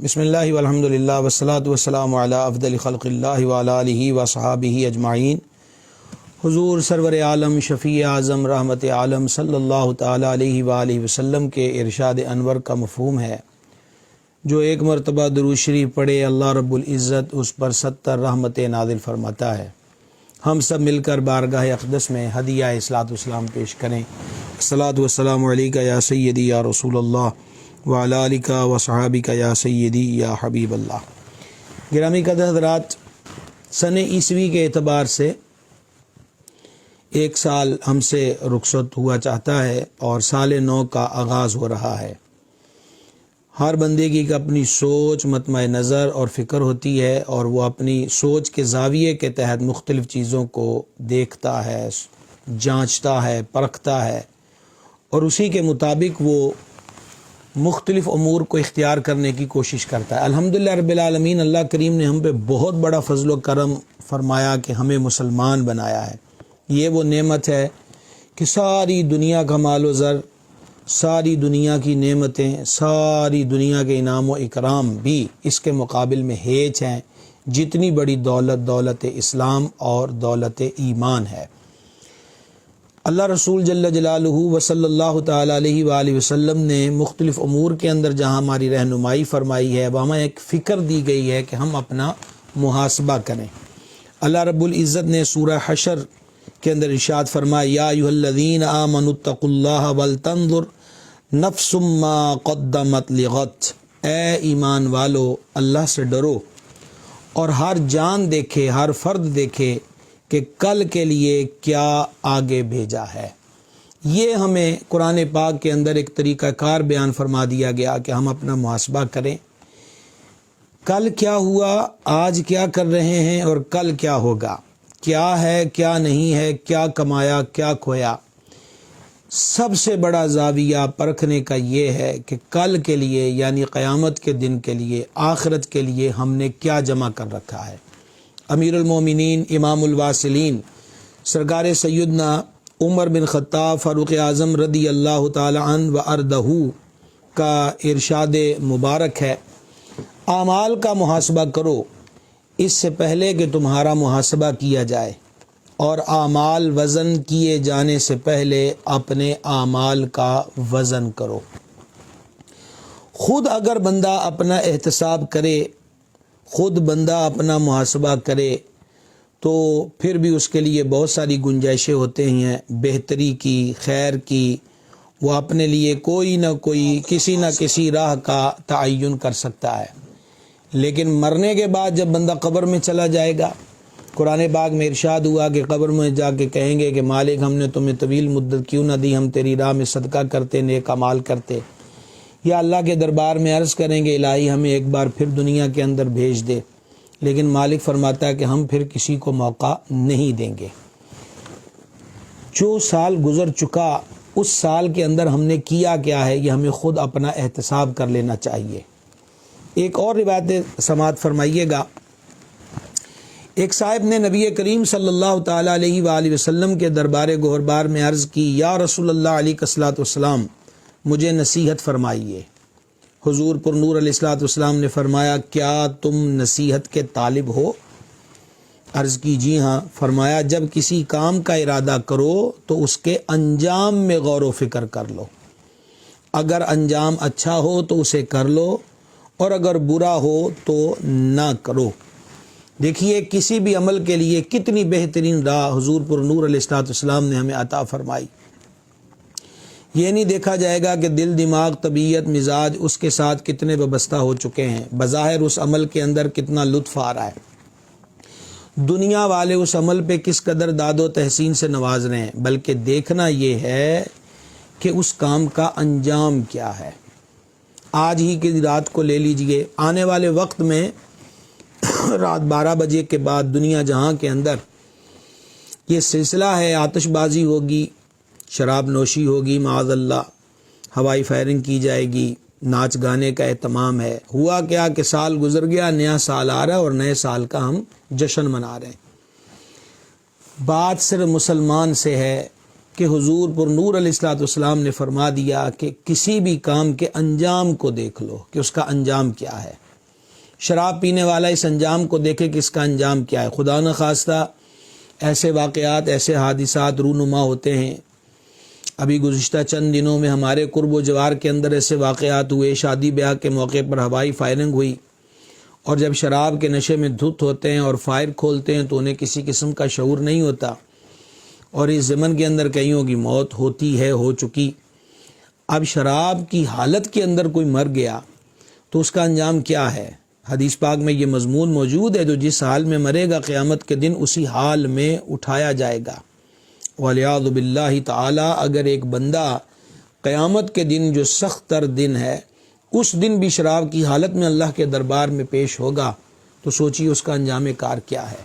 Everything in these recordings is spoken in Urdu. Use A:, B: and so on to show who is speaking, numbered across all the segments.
A: بسم اللہ والحمد للہ والصلاۃ والسلام علی افضل خلق اللہ وعلی آلہ وصحابہ اجمعین۔ حضور سرور عالم شفیع اعظم رحمت عالم صلی اللہ تعالی علیہ وآلہ وسلم کے ارشاد انور کا مفہوم ہے، جو ایک مرتبہ درود شریف پڑھے اللہ رب العزت اس پر 70 رحمت نازل فرماتا ہے۔ ہم سب مل کر بارگاہ اقدس میں ہدیہ اصلاۃ والسلام پیش کریں۔ الصلاۃ والسلام علیکہ یا سیدی یا رسول اللہ وعلی آلک و صحابک یا سیدی یا حبیب اللہ۔ گرامی قدر حضرات، سن عیسوی کے اعتبار سے ایک سال ہم سے رخصت ہوا چاہتا ہے اور سال نو کا آغاز ہو رہا ہے۔ ہر بندے کی اپنی سوچ، مطمع نظر اور فکر ہوتی ہے، اور وہ اپنی سوچ کے زاویے کے تحت مختلف چیزوں کو دیکھتا ہے، جانچتا ہے، پرکھتا ہے، اور اسی کے مطابق وہ مختلف امور کو اختیار کرنے کی کوشش کرتا ہے۔ الحمدللہ رب العالمین، اللہ کریم نے ہم پہ بہت بڑا فضل و کرم فرمایا کہ ہمیں مسلمان بنایا ہے۔ یہ وہ نعمت ہے کہ ساری دنیا کا مال و زر، ساری دنیا کی نعمتیں، ساری دنیا کے انعام و اکرام بھی اس کے مقابل میں ہیچ ہیں۔ جتنی بڑی دولت، دولت اسلام اور دولت ایمان ہے۔ اللہ رسول جل جلالہ و صلی اللہ تعالی علیہ وآلہ وسلم نے مختلف امور کے اندر جہاں ہماری رہنمائی فرمائی ہے، وہاں ایک فکر دی گئی ہے کہ ہم اپنا محاسبہ کریں۔ اللہ رب العزت نے سورہ حشر کے اندر ارشاد فرمایا، یا ایھا الذین آمنوا اتقوا اللہ ولتنظر نفس ما قدمت لغد۔ اے ایمان والو، اللہ سے ڈرو اور ہر جان دیکھے، ہر فرد دیکھے کہ کل کے لیے کیا آگے بھیجا ہے۔ یہ ہمیں قرآن پاک کے اندر ایک طریقہ کار بیان فرما دیا گیا کہ ہم اپنا محاسبہ کریں۔ کل کیا ہوا، آج کیا کر رہے ہیں، اور کل کیا ہوگا، کیا ہے کیا نہیں ہے، کیا کمایا کیا کھویا۔ سب سے بڑا زاویہ پرکھنے کا یہ ہے کہ کل کے لیے، یعنی قیامت کے دن کے لیے، آخرت کے لیے ہم نے کیا جمع کر رکھا ہے۔ امیر المومنین امام الواصلین سرکار سیدنا عمر بن خطاب فاروق اعظم رضی اللہ تعالی عنہ و ارضہ کا ارشاد مبارک ہے، اعمال کا محاسبہ کرو اس سے پہلے کہ تمہارا محاسبہ کیا جائے، اور اعمال وزن کیے جانے سے پہلے اپنے اعمال کا وزن کرو۔ خود اگر بندہ اپنا احتساب کرے، خود بندہ اپنا محاسبہ کرے، تو پھر بھی اس کے لیے بہت ساری گنجائشیں ہوتے ہیں بہتری کی، خیر کی۔ وہ اپنے لیے کوئی نہ کوئی، کسی نہ کسی راہ کا تعین کر سکتا ہے۔ لیکن مرنے کے بعد جب بندہ قبر میں چلا جائے گا، قرآن پاک میں ارشاد ہوا کہ قبر میں جا کے کہیں گے کہ مالک، ہم نے تمہیں طویل مدت کیوں نہ دی، ہم تیری راہ میں صدقہ کرتے، نیک اعمال کرتے۔ یا اللہ کے دربار میں عرض کریں گے، الہی ہمیں ایک بار پھر دنیا کے اندر بھیج دے۔ لیکن مالک فرماتا ہے کہ ہم پھر کسی کو موقع نہیں دیں گے۔ جو سال گزر چکا، اس سال کے اندر ہم نے کیا کیا ہے، یہ ہمیں خود اپنا احتساب کر لینا چاہیے۔ ایک اور روایت سماعت فرمائیے گا۔ ایک صاحب نے نبی کریم صلی اللہ تعالی علیہ وآلہ وسلم کے دربار گہربار میں عرض کی، یا رسول اللہ علیہ الصلوۃ والسلام، مجھے نصیحت فرمائیے۔ حضور پر نور علیہ الصلوۃ والسلام نے فرمایا، کیا تم نصیحت کے طالب ہو؟ عرض کی، جی ہاں۔ فرمایا، جب کسی کام کا ارادہ کرو تو اس کے انجام میں غور و فکر کر لو۔ اگر انجام اچھا ہو تو اسے کر لو، اور اگر برا ہو تو نہ کرو۔ دیکھیے، کسی بھی عمل کے لیے کتنی بہترین راہ حضور پر نور علیہ الصلوۃ والسلام نے ہمیں عطا فرمائی۔ یہ نہیں دیکھا جائے گا کہ دل، دماغ، طبیعت، مزاج اس کے ساتھ کتنے وابستہ ہو چکے ہیں، بظاہر اس عمل کے اندر کتنا لطف آ رہا ہے، دنیا والے اس عمل پہ کس قدر داد و تحسین سے نواز رہے ہیں، بلکہ دیکھنا یہ ہے کہ اس کام کا انجام کیا ہے۔ آج ہی کی رات کو لے لیجئے، آنے والے وقت میں رات 12 بجے کے بعد دنیا جہاں کے اندر یہ سلسلہ ہے، آتش بازی ہوگی، شراب نوشی ہوگی، معاذ اللہ، ہوائی فائرنگ کی جائے گی، ناچ گانے کا اہتمام ہے۔ ہوا کیا کہ سال گزر گیا، نیا سال آ رہا ہے، اور نئے سال کا ہم جشن منا رہے ہیں۔ بات صرف مسلمان سے ہے کہ حضور پر نور علیہ الصلوۃ والسلام نے فرما دیا کہ کسی بھی کام کے انجام کو دیکھ لو کہ اس کا انجام کیا ہے۔ شراب پینے والا اس انجام کو دیکھے کہ اس کا انجام کیا ہے۔ خدا نخواستہ ایسے واقعات، ایسے حادثات رونما ہوتے ہیں۔ ابھی گزشتہ چند دنوں میں ہمارے قرب و جوار کے اندر ایسے واقعات ہوئے، شادی بیاہ کے موقع پر ہوائی فائرنگ ہوئی، اور جب شراب کے نشے میں دھت ہوتے ہیں اور فائر کھولتے ہیں تو انہیں کسی قسم کا شعور نہیں ہوتا، اور اس زمن کے اندر کئیوں کی موت ہوتی ہے، ہو چکی۔ اب شراب کی حالت کے اندر کوئی مر گیا تو اس کا انجام کیا ہے؟ حدیث پاک میں یہ مضمون موجود ہے، جو جس حال میں مرے گا قیامت کے دن اسی حال میں اٹھایا جائے گا۔ وَالْعِيَاذُ بِاللَّهِ تعالی، اگر ایک بندہ قیامت کے دن جو سخت تر دن ہے اس دن بھی شراب کی حالت میں اللہ کے دربار میں پیش ہوگا تو سوچیے اس کا انجام کار کیا ہے۔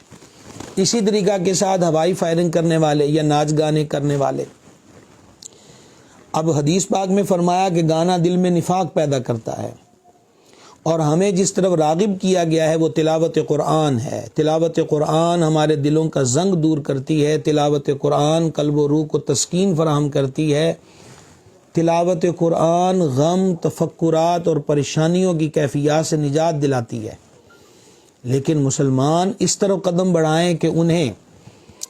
A: اسی طریقہ کے ساتھ ہوائی فائرنگ کرنے والے یا ناچ گانے کرنے والے، اب حدیث پاک میں فرمایا کہ گانا دل میں نفاق پیدا کرتا ہے، اور ہمیں جس طرف راغب کیا گیا ہے وہ تلاوت قرآن ہے۔ تلاوت قرآن ہمارے دلوں کا زنگ دور کرتی ہے، تلاوت قرآن قلب و روح کو تسکین فراہم کرتی ہے، تلاوت قرآن غم، تفکرات اور پریشانیوں کی کیفیات سے نجات دلاتی ہے۔ لیکن مسلمان اس طرف قدم بڑھائیں کہ انہیں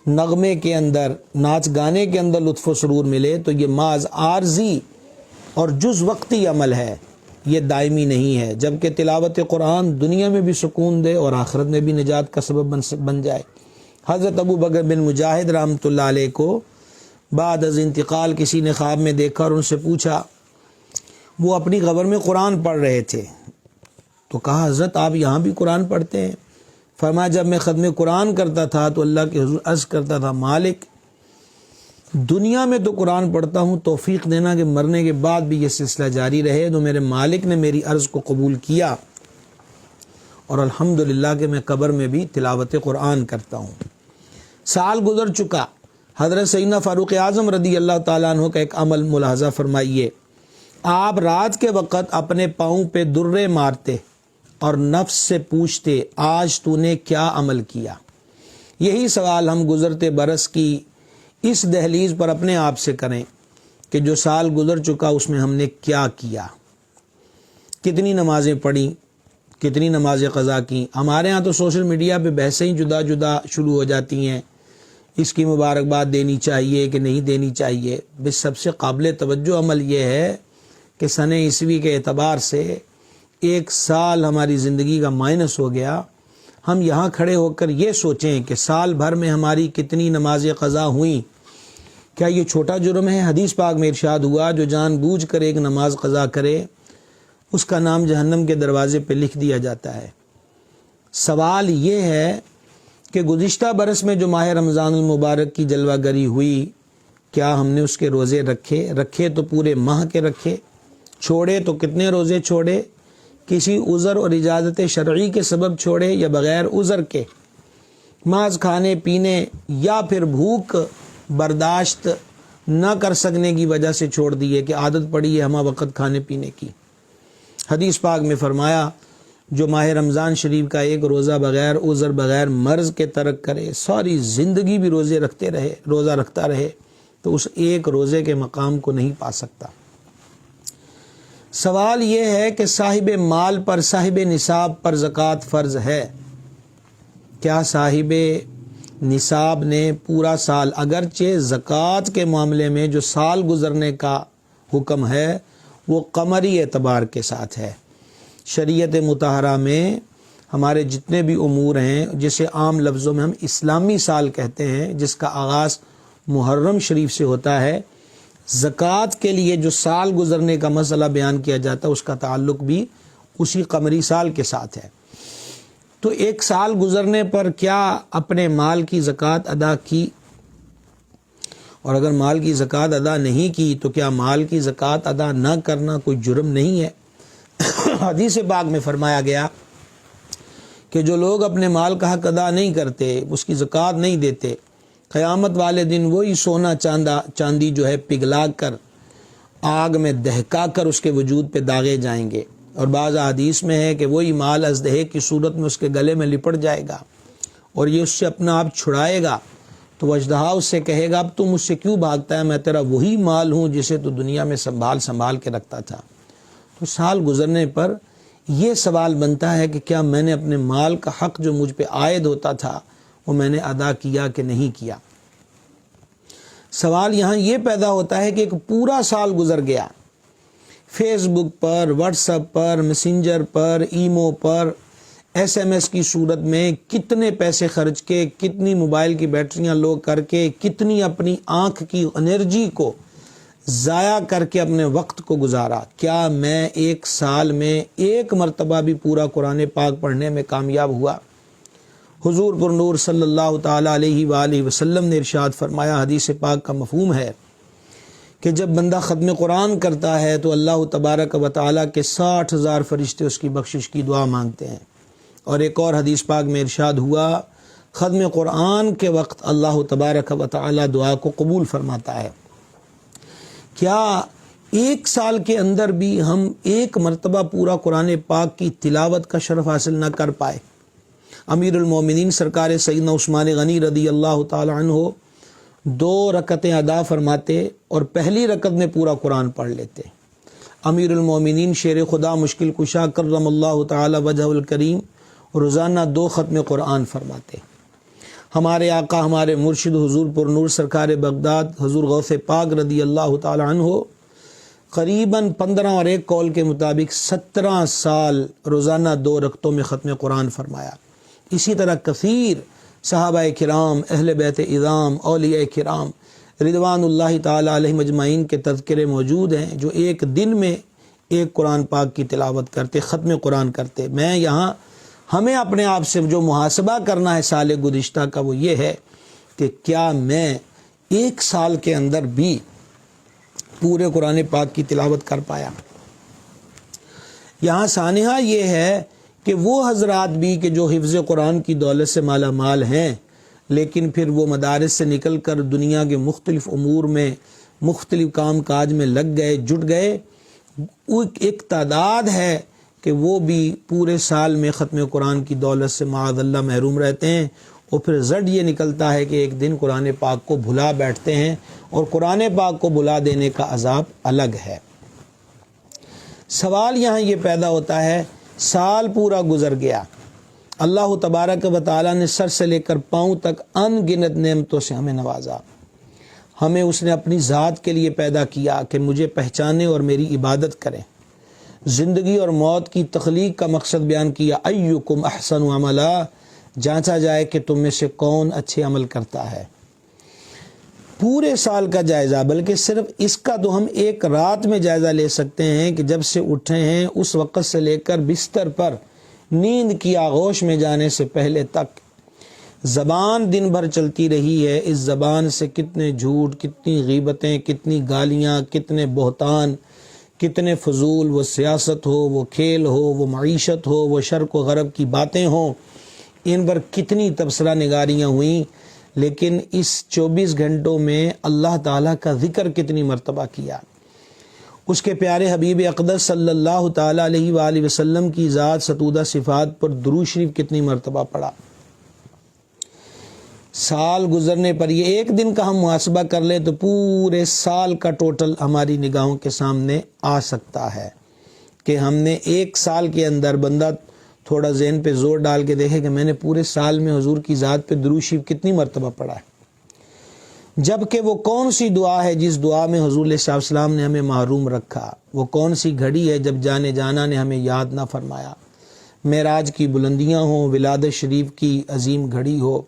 A: نغمے کے اندر، ناچ گانے کے اندر لطف و سرور ملے تو یہ محض عارضی اور جز وقتی عمل ہے، یہ دائمی نہیں ہے، جبکہ تلاوت قرآن دنیا میں بھی سکون دے اور آخرت میں بھی نجات کا سبب بن جائے۔ حضرت ابو بکر بن مجاہد رحمۃ اللہ علیہ کو بعد از انتقال کسی نے خواب میں دیکھا اور ان سے پوچھا، وہ اپنی قبر میں قرآن پڑھ رہے تھے، تو کہا حضرت آپ یہاں بھی قرآن پڑھتے ہیں؟ فرمایا جب میں ختم قرآن کرتا تھا تو اللہ کے حضور عرض کرتا تھا، مالک دنیا میں تو قرآن پڑھتا ہوں، توفیق دینا کہ مرنے کے بعد بھی یہ سلسلہ جاری رہے۔ تو میرے مالک نے میری عرض کو قبول کیا اور الحمدللہ کہ میں قبر میں بھی تلاوت قرآن کرتا ہوں۔ سال گزر چکا، حضرت سیدنا فاروق اعظم رضی اللہ تعالیٰ عنہ کا ایک عمل ملاحظہ فرمائیے۔ آپ رات کے وقت اپنے پاؤں پہ درے مارتے اور نفس سے پوچھتے، آج تو نے کیا عمل کیا؟ یہی سوال ہم گزرتے برس کی اس دہلیز پر اپنے آپ سے کریں کہ جو سال گزر چکا اس میں ہم نے کیا کیا، کتنی نمازیں پڑھیں، کتنی نمازیں قضا کیں۔ ہمارے ہاں تو سوشل میڈیا پہ بحثیں ہی جدا جدا شروع ہو جاتی ہیں، اس کی مبارکباد دینی چاہیے کہ نہیں دینی چاہیے۔ بس سب سے قابل توجہ عمل یہ ہے کہ سن عیسوی کے اعتبار سے ایک سال ہماری زندگی کا مائنس ہو گیا۔ ہم یہاں کھڑے ہو کر یہ سوچیں کہ سال بھر میں ہماری کتنی نمازیں قضا ہوئیں، کیا یہ چھوٹا جرم ہے؟ حدیث پاک میں ارشاد ہوا، جو جان بوجھ کر ایک نماز قضا کرے اس کا نام جہنم کے دروازے پہ لکھ دیا جاتا ہے۔ سوال یہ ہے کہ گزشتہ برس میں جو ماہ رمضان المبارک کی جلوہ گری ہوئی، کیا ہم نے اس کے روزے رکھے تو پورے ماہ کے رکھے، چھوڑے تو کتنے روزے چھوڑے، کسی عذر اور اجازت شرعی کے سبب چھوڑے یا بغیر عذر کے، محض کھانے پینے یا پھر بھوک برداشت نہ کر سکنے کی وجہ سے چھوڑ دیے کہ عادت پڑی ہے ہمہ وقت کھانے پینے کی۔ حدیث پاک میں فرمایا، جو ماہ رمضان شریف کا ایک روزہ بغیر عذر بغیر مرض کے ترک کرے، ساری زندگی بھی روزہ رکھتا رہے تو اس ایک روزے کے مقام کو نہیں پا سکتا۔ سوال یہ ہے کہ صاحب مال پر، صاحب نصاب پر زکوٰۃ فرض ہے؟ کیا صاحب نصاب نے پورا سال، اگرچہ زکوٰۃ کے معاملے میں جو سال گزرنے کا حکم ہے وہ قمری اعتبار کے ساتھ ہے۔ شریعت مطہرہ میں ہمارے جتنے بھی امور ہیں، جسے عام لفظوں میں ہم اسلامی سال کہتے ہیں، جس کا آغاز محرم شریف سے ہوتا ہے، زکوٰۃ کے لیے جو سال گزرنے کا مسئلہ بیان کیا جاتا ہے اس کا تعلق بھی اسی قمری سال کے ساتھ ہے۔ تو ایک سال گزرنے پر کیا اپنے مال کی زکوٰۃ ادا کی؟ اور اگر مال کی زکوٰۃ ادا نہیں کی تو کیا مال کی زکوٰۃ ادا نہ کرنا کوئی جرم نہیں ہے؟ حدیث پاک میں فرمایا گیا کہ جو لوگ اپنے مال کا حق ادا نہیں کرتے، اس کی زکوٰۃ نہیں دیتے، قیامت والے دن وہی سونا چاندی جو ہے پگھلا کر آگ میں دہکا کر اس کے وجود پہ داغے جائیں گے، اور بعض حدیث میں ہے کہ وہی مال ازدہے کی صورت میں اس کے گلے میں لپٹ جائے گا اور یہ اس سے اپنا آپ چھڑائے گا، تو اژدہا اس سے کہے گا اب تم مجھ سے کیوں بھاگتا ہے، میں تیرا وہی مال ہوں جسے تو دنیا میں سنبھال کے رکھتا تھا۔ تو سال گزرنے پر یہ سوال بنتا ہے کہ کیا میں نے اپنے مال کا حق جو مجھ پہ عائد ہوتا تھا وہ میں نے ادا کیا کہ نہیں کیا۔ سوال یہاں یہ پیدا ہوتا ہے کہ ایک پورا سال گزر گیا، فیس بک پر، واٹس ایپ پر، میسنجر پر، ایمو پر، ایس ایم ایس کی صورت میں کتنے پیسے خرچ کے، کتنی موبائل کی بیٹریاں لو کر کے، کتنی اپنی آنکھ کی انرجی کو ضائع کر کے اپنے وقت کو گزارا۔ کیا میں ایک سال میں ایک مرتبہ بھی پورا قرآن پاک پڑھنے میں کامیاب ہوا؟ حضور پر نور صلی اللہ تعالیٰ علیہ وآلہ وسلم نے ارشاد فرمایا، حدیث پاک کا مفہوم ہے کہ جب بندہ ختم قرآن کرتا ہے تو اللہ تبارک و تعالیٰ کے 60,000 فرشتے اس کی بخشش کی دعا مانگتے ہیں۔ اور ایک اور حدیث پاک میں ارشاد ہوا، ختم قرآن کے وقت اللہ تبارک و تعالیٰ دعا کو قبول فرماتا ہے۔ کیا ایک سال کے اندر بھی ہم ایک مرتبہ پورا قرآن پاک کی تلاوت کا شرف حاصل نہ کر پائے؟ امیر المومنین سرکار سیدنا عثمان غنی رضی اللہ تعالی عنہ 2 رکعتیں ادا فرماتے اور پہلی رکعت میں پورا قرآن پڑھ لیتے۔ امیر المومنین شیر خدا مشکل کشا کرم اللہ تعالی وجہ الکریم روزانہ 2 ختم قرآن فرماتے۔ ہمارے آقا ہمارے مرشد حضور پر نور سرکار بغداد حضور غوث پاک رضی اللہ تعالی عنہ قریباً 15 اور ایک قول کے مطابق 17 سال روزانہ 2 رکعتوں میں ختم قرآن فرمایا۔ اسی طرح کثیر صحابہ کرام، اہل بیت اعظام، اولیاء کرام رضوان اللہ تعالی علیہم اجمعین کے تذکرے موجود ہیں جو ایک دن میں ایک قرآن پاک کی تلاوت کرتے، ختم قرآن کرتے۔ میں یہاں ہمیں اپنے آپ سے جو محاسبہ کرنا ہے سال گزشتہ کا وہ یہ ہے کہ کیا میں ایک سال کے اندر بھی پورے قرآن پاک کی تلاوت کر پایا؟ یہاں سانحہ یہ ہے کہ وہ حضرات بھی کہ جو حفظ قرآن کی دولت سے مالا مال ہیں لیکن پھر وہ مدارس سے نکل کر دنیا کے مختلف امور میں مختلف کام کاج میں لگ گئے، جٹ گئے، ایک تعداد ہے کہ وہ بھی پورے سال میں ختم قرآن کی دولت سے معاذ اللہ محروم رہتے ہیں، اور پھر زد یہ نکلتا ہے کہ ایک دن قرآن پاک کو بھلا بیٹھتے ہیں، اور قرآن پاک کو بھلا دینے کا عذاب الگ ہے۔ سوال یہاں یہ پیدا ہوتا ہے، سال پورا گزر گیا، اللہ تبارک و تعالیٰ نے سر سے لے کر پاؤں تک ان گنت نعمتوں سے ہمیں نوازا، ہمیں اس نے اپنی ذات کے لیے پیدا کیا کہ مجھے پہچانے اور میری عبادت کریں، زندگی اور موت کی تخلیق کا مقصد بیان کیا، ایکم احسن عملا، جانچا جائے کہ تم میں سے کون اچھے عمل کرتا ہے۔ پورے سال کا جائزہ، بلکہ صرف اس کا تو ہم ایک رات میں جائزہ لے سکتے ہیں کہ جب سے اٹھے ہیں اس وقت سے لے کر بستر پر نیند کی آغوش میں جانے سے پہلے تک زبان دن بھر چلتی رہی ہے، اس زبان سے کتنے جھوٹ، کتنی غیبتیں، کتنی گالیاں، کتنے بہتان، کتنے فضول، وہ سیاست ہو، وہ کھیل ہو، وہ معیشت ہو، وہ شرق و غرب کی باتیں ہوں، ان پر کتنی تبصرہ نگاریاں ہوئیں، لیکن اس 24 گھنٹوں میں اللہ تعالیٰ کا ذکر کتنی مرتبہ کیا، اس کے پیارے حبیب اقدس صلی اللہ تعالیٰ علیہ وآلہ وسلم کی ذات ستودہ صفات پر درود شریف کتنی مرتبہ پڑھا۔ سال گزرنے پر یہ ایک دن کا ہم محاسبہ کر لیں تو پورے سال کا ٹوٹل ہماری نگاہوں کے سامنے آ سکتا ہے کہ ہم نے ایک سال کے اندر، بندہ تھوڑا ذہن پہ زور ڈال کے دیکھے کہ میں نے پورے سال میں حضور کی ذات پہ درود شریف کتنی مرتبہ پڑھا ہے، جبکہ وہ کون سی دعا ہے جس دعا میں حضور صلی اللہ علیہ وسلم نے ہمیں محروم رکھا، وہ کون سی گھڑی ہے جب جانے جانا نے ہمیں یاد نہ فرمایا، معراج کی بلندیاں ہوں، ولادت شریف کی عظیم گھڑی ہو،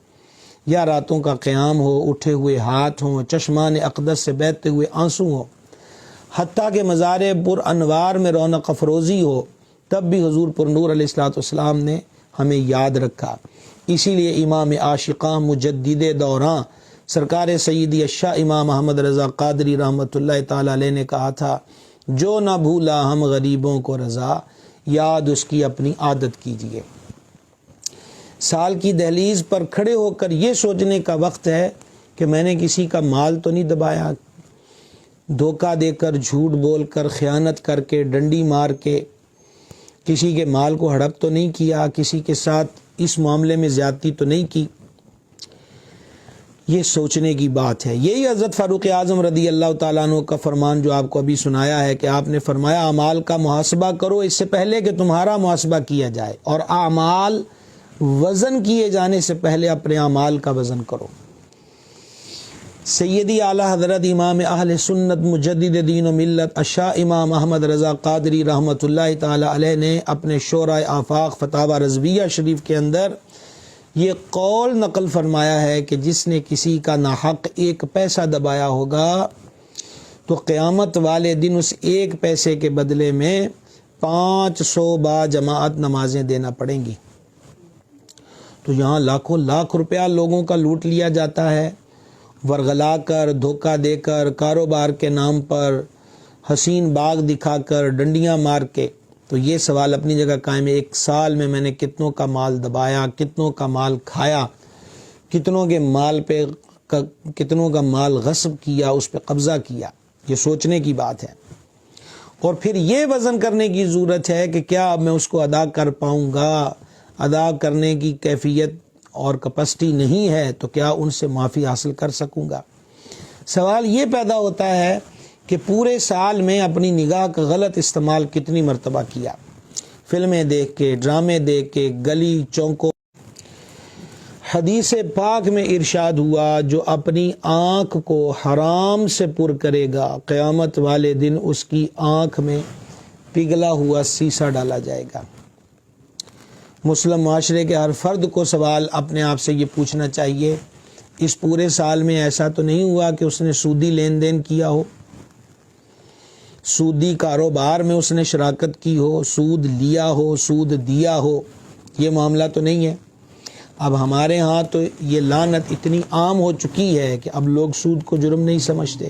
A: یا راتوں کا قیام ہو، اٹھے ہوئے ہاتھ ہوں، چشمان اقدس سے بہتے ہوئے آنسو ہوں، حتیٰ کہ مزار پر انوار میں رونق افروزی ہو، تب بھی حضور پر نور علیہ السلام نے ہمیں یاد رکھا۔ اسی لیے امام عاشقاں مجدد دوراں سرکار سیدی الشاہ امام محمد رضا قادری رحمۃ اللہ تعالی علیہ نے کہا تھا، جو نہ بھولا ہم غریبوں کو رضا، یاد اس کی اپنی عادت کیجیے۔ سال کی دہلیز پر کھڑے ہو کر یہ سوچنے کا وقت ہے کہ میں نے کسی کا مال تو نہیں دبایا، دھوکہ دے کر، جھوٹ بول کر، خیانت کر کے، ڈنڈی مار کے کسی کے مال کو ہڑپ تو نہیں کیا، کسی کے ساتھ اس معاملے میں زیادتی تو نہیں کی۔ یہ سوچنے کی بات ہے۔ یہی حضرت فاروق اعظم رضی اللہ تعالیٰ عنہ کا فرمان جو آپ کو ابھی سنایا ہے کہ آپ نے فرمایا اعمال کا محاسبہ کرو اس سے پہلے کہ تمہارا محاسبہ کیا جائے، اور اعمال وزن کیے جانے سے پہلے اپنے اعمال کا وزن کرو۔ سیدی اعلیٰ حضرت امام اہل سنت مجدد دین و ملت الشاہ امام احمد رضا قادری رحمۃ اللہ تعالی علیہ نے اپنے شورائے آفاق فتاوی رضویہ شریف کے اندر یہ قول نقل فرمایا ہے کہ جس نے کسی کا ناحق 1 پیسہ دبایا ہوگا تو قیامت والے دن اس 1 پیسے کے بدلے میں 500 با جماعت نمازیں دینا پڑیں گی۔ تو یہاں لاکھوں لاکھ روپیہ لوگوں کا لوٹ لیا جاتا ہے، ورغلا کر، دھوکہ دے کر، کاروبار کے نام پر حسین باغ دکھا کر، ڈنڈیاں مار کے۔ تو یہ سوال اپنی جگہ قائم ہے، 1 سال میں نے کتنوں کا مال دبایا، کتنوں کا مال کھایا، کتنوں کے مال پہ کتنوں کا مال غصب کیا، اس پہ قبضہ کیا۔ یہ سوچنے کی بات ہے، اور پھر یہ وزن کرنے کی ضرورت ہے کہ کیا اب میں اس کو ادا کر پاؤں گا۔ ادا کرنے کی کیفیت اور کیپیسٹی نہیں ہے تو کیا ان سے معافی حاصل کر سکوں گا۔ سوال یہ پیدا ہوتا ہے کہ پورے سال میں اپنی نگاہ کا غلط استعمال کتنی مرتبہ کیا، فلمیں دیکھ کے، ڈرامے دیکھ کے، گلی چونکوں۔ حدیث پاک میں ارشاد ہوا جو اپنی آنکھ کو حرام سے پر کرے گا قیامت والے دن اس کی آنکھ میں پگھلا ہوا سیسا ڈالا جائے گا۔ مسلم معاشرے کے ہر فرد کو سوال اپنے آپ سے یہ پوچھنا چاہیے، اس پورے سال میں ایسا تو نہیں ہوا کہ اس نے سودی لین دین کیا ہو، سودی کاروبار میں اس نے شراکت کی ہو، سود لیا ہو، سود دیا ہو؟ یہ معاملہ تو نہیں ہے۔ اب ہمارے ہاں تو یہ لعنت اتنی عام ہو چکی ہے کہ اب لوگ سود کو جرم نہیں سمجھتے،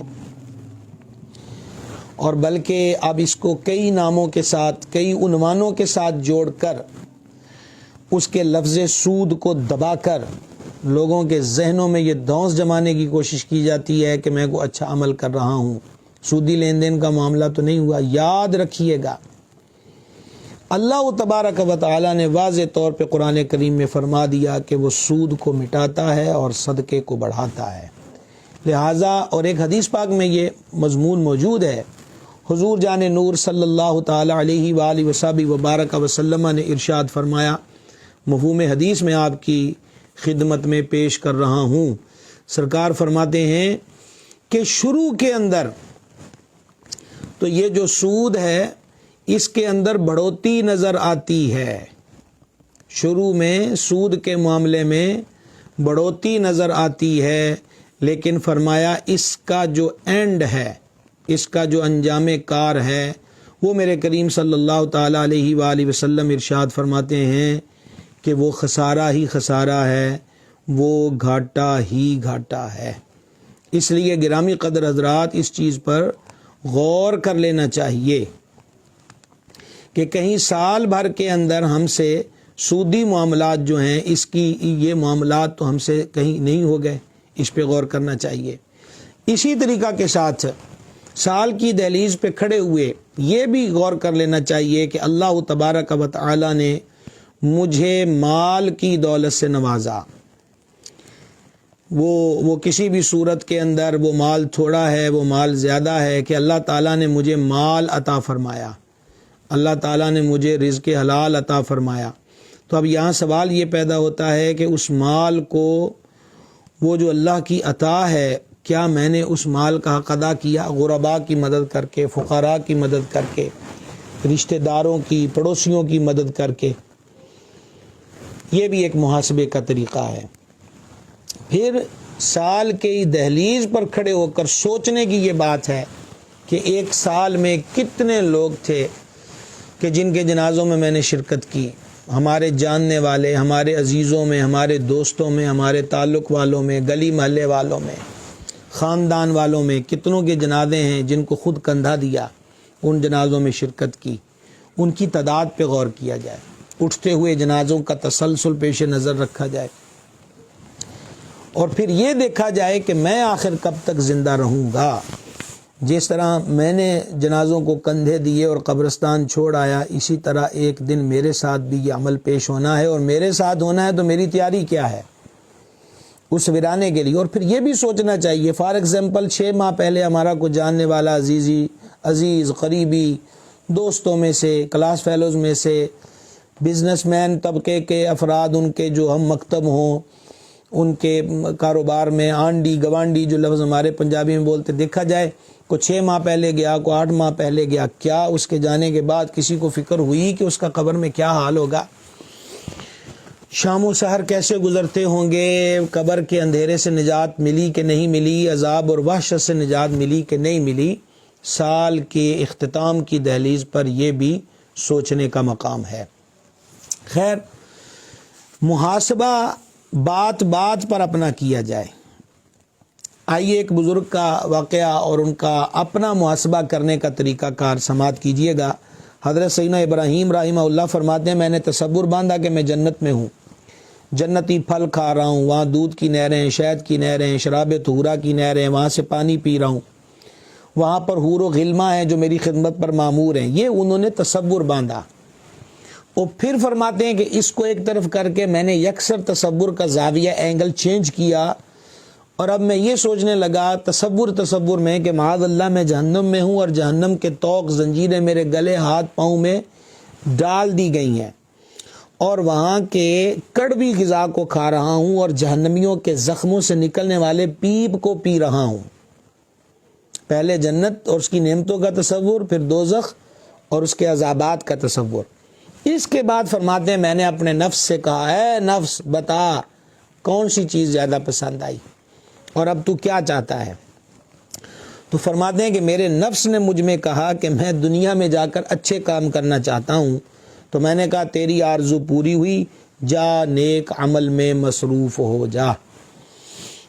A: اور بلکہ اب اس کو کئی ناموں کے ساتھ، کئی عنوانوں کے ساتھ جوڑ کر اس کے لفظ سود کو دبا کر لوگوں کے ذہنوں میں یہ دھونس جمانے کی کوشش کی جاتی ہے کہ میں کوئی اچھا عمل کر رہا ہوں، سودی لین دین کا معاملہ تو نہیں ہوا۔ یاد رکھیے گا اللہ تبارک و تعالی نے واضح طور پہ قرآن کریم میں فرما دیا کہ وہ سود کو مٹاتا ہے اور صدقے کو بڑھاتا ہے۔ لہٰذا اور ایک حدیث پاک میں یہ مضمون موجود ہے، حضور جان نور صلی اللہ تعالی علیہ وآلہ وصحبہ وبارک وسلم نے ارشاد فرمایا، مفہوم حدیث میں آپ کی خدمت میں پیش کر رہا ہوں۔ سرکار فرماتے ہیں کہ شروع کے اندر تو یہ جو سود ہے اس کے اندر بڑھوتری نظر آتی ہے، شروع میں سود کے معاملے میں بڑھوتری نظر آتی ہے، لیکن فرمایا اس کا جو اینڈ ہے، اس کا جو انجام کار ہے، وہ میرے کریم صلی اللہ تعالیٰ علیہ وآلہ وسلم ارشاد فرماتے ہیں کہ وہ خسارہ ہی خسارہ ہے، وہ گھاٹا ہی گھاٹا ہے۔ اس لیے گرامی قدر حضرات اس چیز پر غور کر لینا چاہیے کہ کہیں سال بھر کے اندر ہم سے سودی معاملات جو ہیں، اس کی یہ معاملات تو ہم سے کہیں نہیں ہو گئے، اس پہ غور کرنا چاہیے۔ اسی طریقہ کے ساتھ سال کی دہلیز پہ کھڑے ہوئے یہ بھی غور کر لینا چاہیے کہ اللہ تبارک و تعالی نے مجھے مال کی دولت سے نوازا، وہ کسی بھی صورت کے اندر وہ مال تھوڑا ہے، وہ مال زیادہ ہے، کہ اللہ تعالیٰ نے مجھے مال عطا فرمایا، اللہ تعالیٰ نے مجھے رزق حلال عطا فرمایا۔ تو اب یہاں سوال یہ پیدا ہوتا ہے کہ اس مال کو، وہ جو اللہ کی عطا ہے، کیا میں نے اس مال کا حق ادا کیا؟ غرباء کی مدد کر کے، فقراء کی مدد کر کے، رشتہ داروں کی، پڑوسیوں کی مدد کر کے، یہ بھی ایک محاسبے کا طریقہ ہے۔ پھر سال کی دہلیز پر کھڑے ہو کر سوچنے کی یہ بات ہے کہ 1 سال میں کتنے لوگ تھے کہ جن کے جنازوں میں نے شرکت کی، ہمارے جاننے والے، ہمارے عزیزوں میں، ہمارے دوستوں میں، ہمارے تعلق والوں میں، گلی محلے والوں میں، خاندان والوں میں کتنوں کے جنازے ہیں جن کو خود کندھا دیا، ان جنازوں میں شرکت کی۔ ان کی تعداد پہ غور کیا جائے، اٹھتے ہوئے جنازوں کا تسلسل پیش نظر رکھا جائے، اور پھر یہ دیکھا جائے کہ میں آخر کب تک زندہ رہوں گا۔ جس طرح میں نے جنازوں کو کندھے دیے اور قبرستان چھوڑ آیا، اسی طرح ایک دن میرے ساتھ بھی یہ عمل پیش ہونا ہے، اور میرے ساتھ ہونا ہے تو میری تیاری کیا ہے؟ اس ویرانے کے لیے۔ اور پھر یہ بھی سوچنا چاہیے، فار ایگزامپل 6 ماہ پہلے ہمارا کوئی جاننے والا عزیز قریبی دوستوں میں سے، کلاس فیلوز میں سے، بزنس مین طبقے کے افراد، ان کے جو ہم مکتب ہوں، ان کے کاروبار میں آنڈی گوانڈی جو لفظ ہمارے پنجابی میں بولتے، دیکھا جائے کو 6 ماہ پہلے گیا، کو 8 ماہ پہلے گیا، کیا اس کے جانے کے بعد کسی کو فکر ہوئی کہ اس کا قبر میں کیا حال ہوگا؟ شام و سحر کیسے گزرتے ہوں گے؟ قبر کے اندھیرے سے نجات ملی کہ نہیں ملی؟ عذاب اور وحشت سے نجات ملی کہ نہیں ملی؟ سال کے اختتام کی دہلیز پر یہ بھی سوچنے کا مقام ہے۔ خیر، محاسبہ بات بات پر اپنا کیا جائے۔ آئیے ایک بزرگ کا واقعہ اور ان کا اپنا محاسبہ کرنے کا طریقہ کار سماعت کیجیے گا۔ حضرت سیدنا ابراہیم رحمہ اللہ فرماتے ہیں، میں نے تصور باندھا کہ میں جنت میں ہوں، جنتی پھل کھا رہا ہوں، وہاں دودھ کی نہریں، شہد کی نہریں، شراب طہورا کی نہریں، وہاں سے پانی پی رہا ہوں، وہاں پر حور و غلماں ہیں جو میری خدمت پر مامور ہیں۔ یہ انہوں نے تصور باندھا۔ اور پھر فرماتے ہیں کہ اس کو ایک طرف کر کے میں نے یکسر تصور کا زاویہ اینگل چینج کیا، اور اب میں یہ سوچنے لگا تصور میں کہ معاذ اللہ میں جہنم میں ہوں، اور جہنم کے طوق زنجیریں میرے گلے ہاتھ پاؤں میں ڈال دی گئی ہیں، اور وہاں کے کڑوی غذا کو کھا رہا ہوں، اور جہنمیوں کے زخموں سے نکلنے والے پیپ کو پی رہا ہوں۔ پہلے جنت اور اس کی نعمتوں کا تصور، پھر دوزخ اور اس کے عذابات کا تصور۔ اس کے بعد فرماتے ہیں، میں نے اپنے نفس سے کہا، اے نفس بتا کون سی چیز زیادہ پسند آئی اور اب تو کیا چاہتا ہے؟ تو فرماتے ہیں کہ میرے نفس نے مجھ میں کہا کہ میں دنیا میں جا کر اچھے کام کرنا چاہتا ہوں۔ تو میں نے کہا تیری آرزو پوری ہوئی، جا نیک عمل میں مصروف ہو جا۔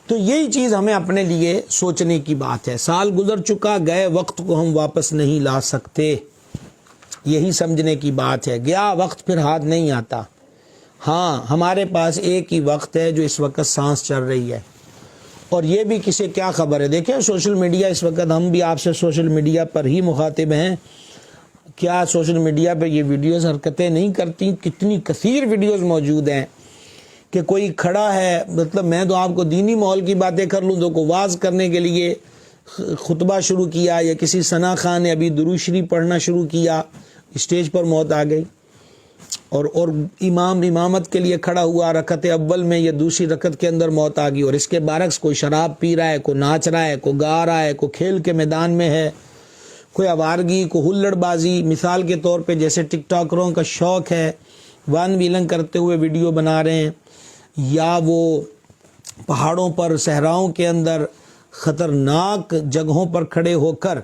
A: تو یہی چیز ہمیں اپنے لیے سوچنے کی بات ہے۔ سال گزر چکا، گئے وقت کو ہم واپس نہیں لا سکتے، یہی سمجھنے کی بات ہے۔ گیا وقت پھر ہاتھ نہیں آتا۔ ہاں، ہمارے پاس ایک ہی وقت ہے جو اس وقت سانس چل رہی ہے، اور یہ بھی کسی کیا خبر ہے۔ دیکھیں سوشل میڈیا، اس وقت ہم بھی آپ سے سوشل میڈیا پر ہی مخاطب ہیں۔ کیا سوشل میڈیا پہ یہ ویڈیوز حرکتیں نہیں کرتی؟ کتنی کثیر ویڈیوز موجود ہیں کہ کوئی کھڑا ہے، مطلب میں تو آپ کو دینی ماحول کی باتیں کر لوں تو کو واز کرنے کے لیے خطبہ شروع کیا، یا کسی ثنا خان نے ابھی درود شریف پڑھنا شروع کیا، اسٹیج پر موت آ گئی، اور امام امامت کے لیے کھڑا ہوا، رکعت اول میں یا دوسری رکعت کے اندر موت آ گئی، اور اس کے برعکس کوئی شراب پی رہا ہے، کوئی ناچ رہا ہے، کوئی گا رہا ہے، کوئی کھیل کے میدان میں ہے، کوئی آوارگی، کوئی ہلڑ بازی، مثال کے طور پہ جیسے ٹک ٹاکروں کا شوق ہے، وان ویلنگ کرتے ہوئے ویڈیو بنا رہے ہیں، یا وہ پہاڑوں پر صحراؤں کے اندر خطرناک جگہوں پر کھڑے ہو کر،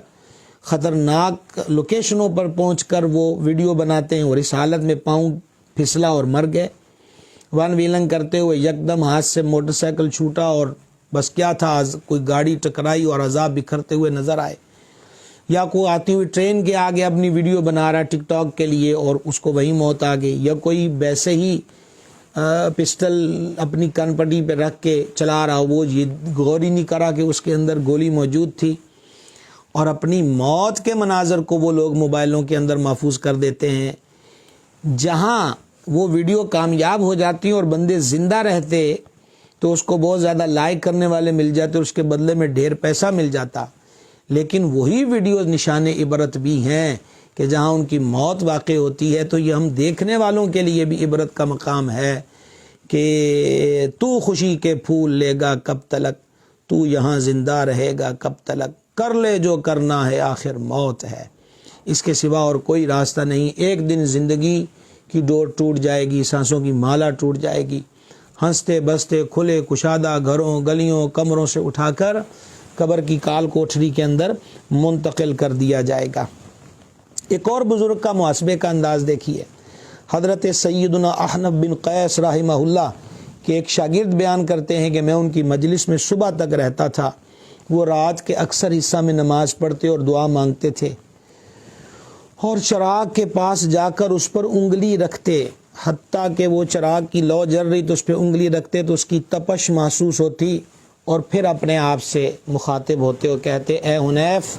A: خطرناک لوکیشنوں پر پہنچ کر وہ ویڈیو بناتے ہیں، اور اس حالت میں پاؤں پھسلا اور مر گئے۔ ون ویلنگ کرتے ہوئے یکدم ہاتھ سے موٹر سائیکل چھوٹا، اور بس کیا تھا، کوئی گاڑی ٹکرائی اور عذاب بکھرتے ہوئے نظر آئے۔ یا کوئی آتی ہوئی ٹرین کے آگے اپنی ویڈیو بنا رہا ہے ٹک ٹاک کے لیے، اور اس کو وہی موت آ گئی۔ یا کوئی ویسے ہی پسٹل اپنی کن پٹی پہ رکھ کے چلا رہا، وہ یہ غور ہی نہیں کرا کہ اس کے اندر گولی موجود تھی، اور اپنی موت کے مناظر کو وہ لوگ موبائلوں کے اندر محفوظ کر دیتے ہیں۔ جہاں وہ ویڈیو کامیاب ہو جاتی اور بندے زندہ رہتے تو اس کو بہت زیادہ لائک کرنے والے مل جاتے، اس کے بدلے میں ڈھیر پیسہ مل جاتا، لیکن وہی ویڈیوز نشان عبرت بھی ہیں کہ جہاں ان کی موت واقع ہوتی ہے، تو یہ ہم دیکھنے والوں کے لیے بھی عبرت کا مقام ہے کہ تو خوشی کے پھول لے گا کب تلک، تو یہاں زندہ رہے گا کب تلک، کر لے جو کرنا ہے آخر موت ہے۔ اس کے سوا اور کوئی راستہ نہیں۔ ایک دن زندگی کی ڈور ٹوٹ جائے گی، سانسوں کی مالا ٹوٹ جائے گی، ہنستے بستے کھلے کشادہ گھروں گلیوں کمروں سے اٹھا کر قبر کی کال کوٹھری کے اندر منتقل کر دیا جائے گا۔ ایک اور بزرگ کا محاسبے کا انداز دیکھیے۔ حضرت سیدنا احنف بن قیس رحمہ اللہ کے ایک شاگرد بیان کرتے ہیں کہ میں ان کی مجلس میں صبح تک رہتا تھا، وہ رات کے اکثر حصہ میں نماز پڑھتے اور دعا مانگتے تھے، اور چراغ کے پاس جا کر اس پر انگلی رکھتے، حتیٰ کہ وہ چراغ کی لو جل رہی تو اس پہ انگلی رکھتے تو اس کی تپش محسوس ہوتی، اور پھر اپنے آپ سے مخاطب ہوتے اور کہتے، اے حنیف،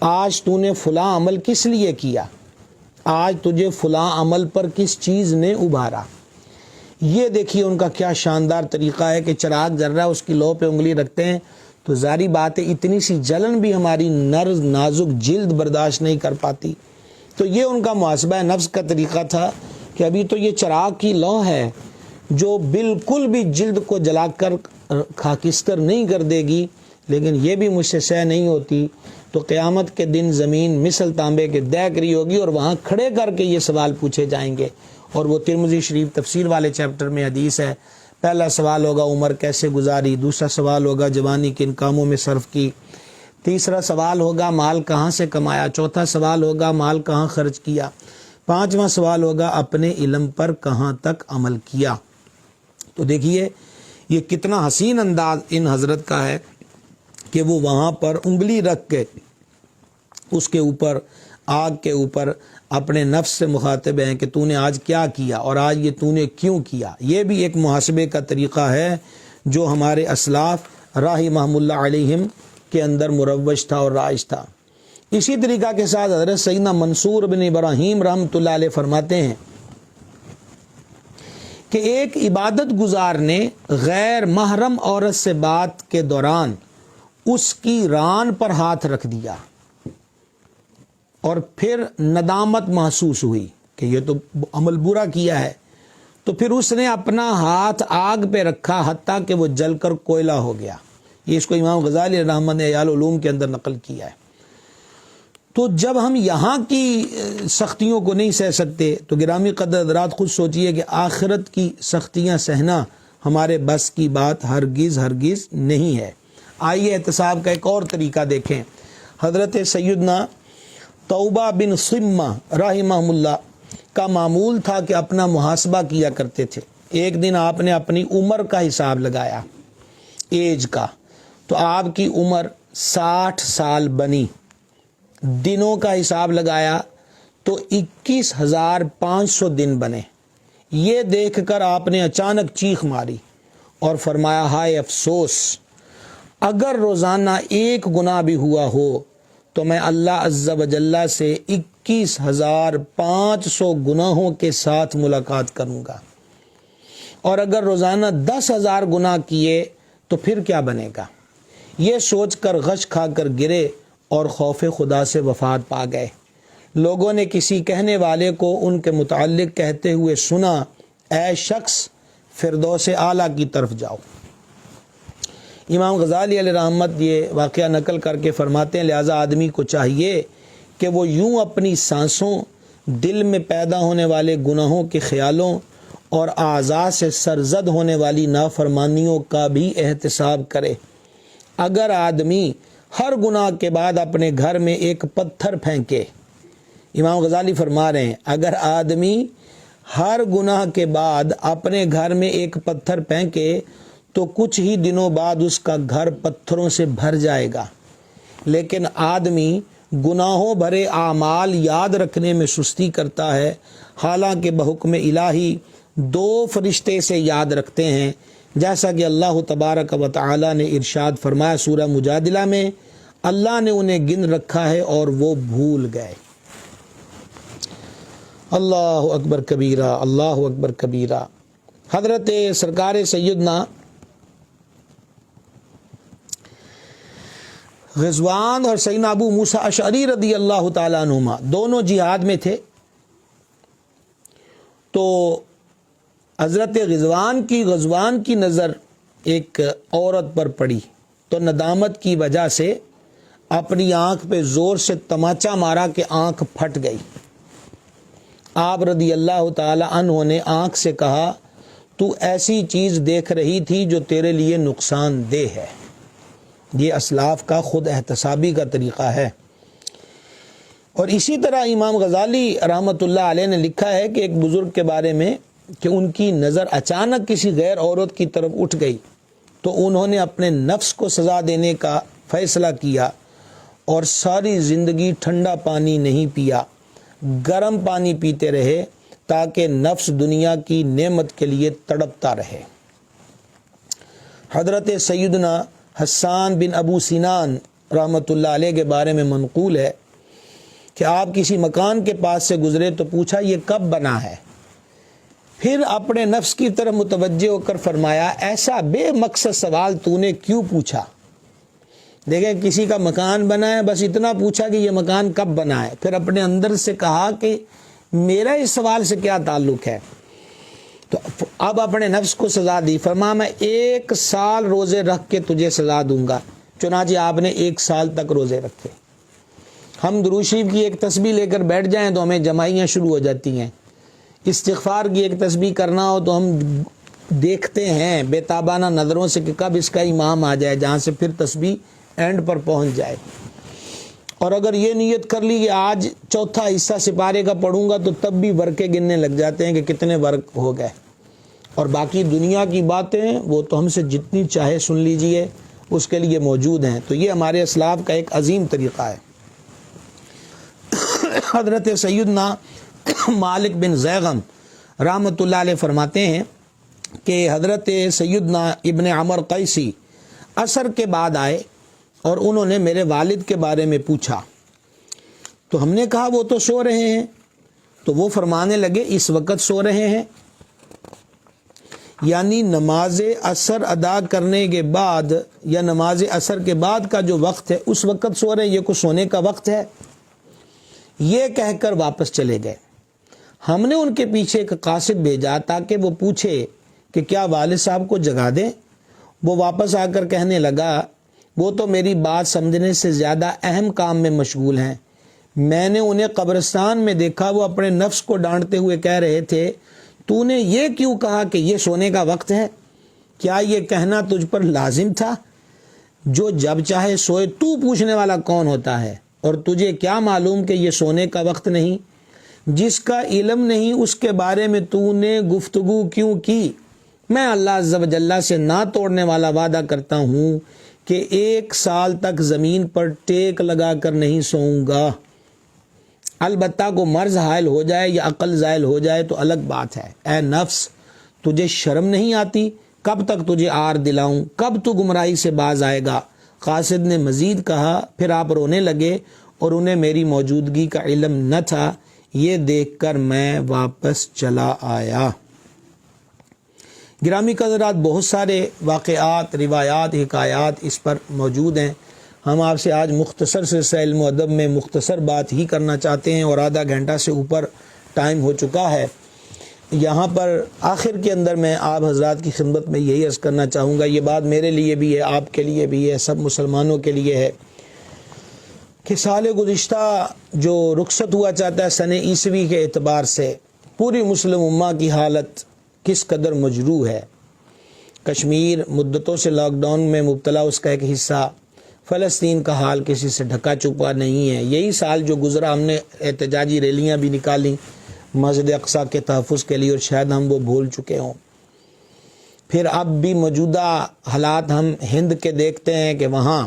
A: آج تو نے فلاں عمل کس لیے کیا؟ آج تجھے فلاں عمل پر کس چیز نے ابھارا؟ یہ دیکھیے ان کا کیا شاندار طریقہ ہے کہ چراغ جل رہا ہے، اس کی لو پہ انگلی رکھتے ہیں تو ظاہری بات ہے اتنی سی جلن بھی ہماری نازک جلد برداشت نہیں کر پاتی۔ تو یہ ان کا محاسبہ نفس کا طریقہ تھا کہ ابھی تو یہ چراغ کی لو ہے جو بالکل بھی جلد کو جلا کر خاکستر نہیں کر دے گی، لیکن یہ بھی مجھ سے سہ نہیں ہوتی، تو قیامت کے دن زمین مثل تانبے کے دیکھ رہی ہوگی اور وہاں کھڑے کر کے یہ سوال پوچھے جائیں گے۔ اور وہ ترمذی شریف تفسیر والے چیپٹر میں حدیث ہے، پہلا سوال ہوگا عمر کیسے گزاری، دوسرا سوال ہوگا جوانی کن کاموں میں صرف کی، تیسرا سوال ہوگا مال کہاں سے کمایا، چوتھا سوال ہوگا مال کہاں خرچ کیا، پانچواں سوال ہوگا اپنے علم پر کہاں تک عمل کیا۔ تو دیکھیے یہ کتنا حسین انداز ان حضرت کا ہے کہ وہ وہاں پر انگلی رکھ کے اس کے اوپر، آگ کے اوپر اپنے نفس سے مخاطب ہیں کہ تو نے آج کیا کیا اور آج یہ تو نے کیوں کیا۔ یہ بھی ایک محاسبے کا طریقہ ہے جو ہمارے اسلاف رحمہم اللہ علیہم کے اندر مروج تھا اور رائج تھا۔ اسی طریقہ کے ساتھ حضرت سیدنا منصور بن ابراہیم رحمۃ اللہ علیہ فرماتے ہیں کہ ایک عبادت گزار نے غیر محرم عورت سے بات کے دوران اس کی ران پر ہاتھ رکھ دیا اور پھر ندامت محسوس ہوئی کہ یہ تو عمل برا کیا ہے، تو پھر اس نے اپنا ہاتھ آگ پہ رکھا حتیٰ کہ وہ جل کر کوئلہ ہو گیا۔ یہ اس کو امام غزالی رحمۃ نے احیاء العلوم کے اندر نقل کیا ہے۔ تو جب ہم یہاں کی سختیوں کو نہیں سہ سکتے تو گرامی قدر حضرات خود سوچئے کہ آخرت کی سختیاں سہنا ہمارے بس کی بات ہرگز نہیں ہے۔ آئیے احتساب کا ایک اور طریقہ دیکھیں۔ حضرت سیدنا توبہ بن صمہ رحمہ اللہ کا معمول تھا کہ اپنا محاسبہ کیا کرتے تھے۔ ایک دن آپ نے اپنی عمر کا حساب لگایا، ایج کا، تو آپ کی عمر 60 سال بنی۔ دنوں کا حساب لگایا تو 21,500 دن بنے۔ یہ دیکھ کر آپ نے اچانک چیخ ماری اور فرمایا ہائے افسوس، اگر روزانہ ایک گناہ بھی ہوا ہو تو میں اللہ عز و جل سے 21,500 گناہوں کے ساتھ ملاقات کروں گا، اور اگر روزانہ 10,000 گناہ کیے تو پھر کیا بنے گا۔ یہ سوچ کر غش کھا کر گرے اور خوف خدا سے وفات پا گئے۔ لوگوں نے کسی کہنے والے کو ان کے متعلق کہتے ہوئے سنا، اے شخص فردوس اعلیٰ کی طرف جاؤ۔ امام غزالی علیہ رحمت یہ واقعہ نقل کر کے فرماتے ہیں لہٰذا آدمی کو چاہیے کہ وہ یوں اپنی سانسوں، دل میں پیدا ہونے والے گناہوں کے خیالوں اور اعضاء سے سرزد ہونے والی نافرمانیوں کا بھی احتساب کرے۔ اگر آدمی ہر گناہ کے بعد اپنے گھر میں ایک پتھر پھینکے، امام غزالی فرما رہے ہیں اگر آدمی ہر گناہ کے بعد اپنے گھر میں ایک پتھر پھینکے تو کچھ ہی دنوں بعد اس کا گھر پتھروں سے بھر جائے گا، لیکن آدمی گناہوں بھرے اعمال یاد رکھنے میں سستی کرتا ہے، حالانکہ بحکم الہی 2 فرشتے سے یاد رکھتے ہیں، جیسا کہ اللہ تبارک و تعالی نے ارشاد فرمایا سورہ مجادلہ میں، اللہ نے انہیں گن رکھا ہے اور وہ بھول گئے۔ اللہ اکبر کبیرہ، اللہ اکبر کبیرہ۔ حضرت سرکار سیدنا غزوان اور سیدنا ابو موسیٰ اشعری رضی اللہ تعالیٰ عنہما دونوں جہاد میں تھے، تو حضرت غزوان کی نظر ایک عورت پر پڑی تو ندامت کی وجہ سے اپنی آنکھ پہ زور سے تماچا مارا کہ آنکھ پھٹ گئی۔ آپ رضی اللہ تعالی عنہ نے آنکھ سے کہا تو ایسی چیز دیکھ رہی تھی جو تیرے لیے نقصان دہ ہے۔ یہ اسلاف کا خود احتسابی کا طریقہ ہے۔ اور اسی طرح امام غزالی رحمۃ اللہ علیہ نے لکھا ہے کہ ایک بزرگ کے بارے میں کہ ان کی نظر اچانک کسی غیر عورت کی طرف اٹھ گئی تو انہوں نے اپنے نفس کو سزا دینے کا فیصلہ کیا اور ساری زندگی ٹھنڈا پانی نہیں پیا، گرم پانی پیتے رہے تاکہ نفس دنیا کی نعمت کے لیے تڑپتا رہے۔ حضرت سیدنا حسان بن ابو سنان رحمۃ اللہ علیہ کے بارے میں منقول ہے کہ آپ کسی مکان کے پاس سے گزرے تو پوچھا یہ کب بنا ہے؟ پھر اپنے نفس کی طرف متوجہ ہو کر فرمایا ایسا بے مقصد سوال تو نے کیوں پوچھا؟ دیکھیں کسی کا مکان بنا ہے، بس اتنا پوچھا کہ یہ مکان کب بنا ہے، پھر اپنے اندر سے کہا کہ میرا اس سوال سے کیا تعلق ہے؟ تو اب اپنے نفس کو سزا دی، فرمایا میں 1 سال روزے رکھ کے تجھے سزا دوں گا۔ چنانچہ آپ نے 1 سال تک روزے رکھے۔ ہم درود شریف کی ایک تسبیح لے کر بیٹھ جائیں تو ہمیں جمائیاں شروع ہو جاتی ہیں، استغفار کی ایک تسبیح کرنا ہو تو ہم دیکھتے ہیں بے تابانہ نظروں سے کہ کب اس کا امام آ جائے جہاں سے پھر تسبیح اینڈ پر پہنچ جائے۔ اور اگر یہ نیت کر لی کہ آج چوتھا حصہ سپارے کا پڑھوں گا تو تب بھی ورقے گننے لگ جاتے ہیں کہ کتنے ورق ہو گئے۔ اور باقی دنیا کی باتیں وہ تو ہم سے جتنی چاہے سن لیجئے، اس کے لیے موجود ہیں۔ تو یہ ہمارے اسلاف کا ایک عظیم طریقہ ہے۔ حضرت سیدنا مالک بن زیغم رحمۃ اللہ علیہ فرماتے ہیں کہ حضرت سیدنا ابن عمر قیسی عصر کے بعد آئے اور انہوں نے میرے والد کے بارے میں پوچھا، تو ہم نے کہا وہ تو سو رہے ہیں، تو وہ فرمانے لگے اس وقت سو رہے ہیں، یعنی نماز عصر ادا کرنے کے بعد یا نماز عصر کے بعد کا جو وقت ہے اس وقت سو رہے ہیں، یہ کوئی سونے کا وقت ہے؟ یہ کہہ کر واپس چلے گئے۔ ہم نے ان کے پیچھے ایک قاصد بھیجا تاکہ وہ پوچھے کہ کیا والد صاحب کو جگا دیں؟ وہ واپس آ کر کہنے لگا وہ تو میری بات سمجھنے سے زیادہ اہم کام میں مشغول ہیں۔ میں نے انہیں قبرستان میں دیکھا، وہ اپنے نفس کو ڈانٹتے ہوئے کہہ رہے تھے تو نے یہ کیوں کہا کہ یہ سونے کا وقت ہے؟ کیا یہ کہنا تجھ پر لازم تھا؟ جو جب چاہے سوئے، تو پوچھنے والا کون ہوتا ہے؟ اور تجھے کیا معلوم کہ یہ سونے کا وقت نہیں؟ جس کا علم نہیں اس کے بارے میں تو نے گفتگو کیوں کی؟ میں اللہ عز و جل سے نہ توڑنے والا وعدہ کرتا ہوں کہ 1 سال تک زمین پر ٹیک لگا کر نہیں سوؤں گا۔ البتہ کو مرض حائل ہو جائے یا عقل زائل ہو جائے تو الگ بات ہے۔ اے نفس، تجھے شرم نہیں آتی؟ کب تک تجھے آر دلاؤں؟ کب تو گمراہی سے باز آئے گا؟ قاصد نے مزید کہا، پھر آپ رونے لگے اور انہیں میری موجودگی کا علم نہ تھا، یہ دیکھ کر میں واپس چلا آیا۔ گرامی حضرات، بہت سارے واقعات، روایات، حکایات اس پر موجود ہیں۔ ہم آپ سے آج مختصر سے علم و ادب میں مختصر بات ہی کرنا چاہتے ہیں اور آدھا گھنٹہ سے اوپر ٹائم ہو چکا ہے۔ یہاں پر آخر کے اندر میں آپ حضرات کی خدمت میں یہی عرض کرنا چاہوں گا، یہ بات میرے لیے بھی ہے، آپ کے لیے بھی ہے، سب مسلمانوں کے لیے ہے کہ سال گزشتہ جو رخصت ہوا چاہتا ہے سن عیسوی کے اعتبار سے، پوری مسلم امہ کی حالت کس قدر مجروح ہے۔ کشمیر مدتوں سے لاک ڈاؤن میں مبتلا، اس کا ایک حصہ، فلسطین کا حال کسی سے ڈھکا چھپا نہیں ہے۔ یہی سال جو گزرا ہم نے احتجاجی ریلیاں بھی نکالیں مسجد اقصیٰ کے تحفظ کے لیے، اور شاید ہم وہ بھول چکے ہوں۔ پھر اب بھی موجودہ حالات ہم ہند کے دیکھتے ہیں کہ وہاں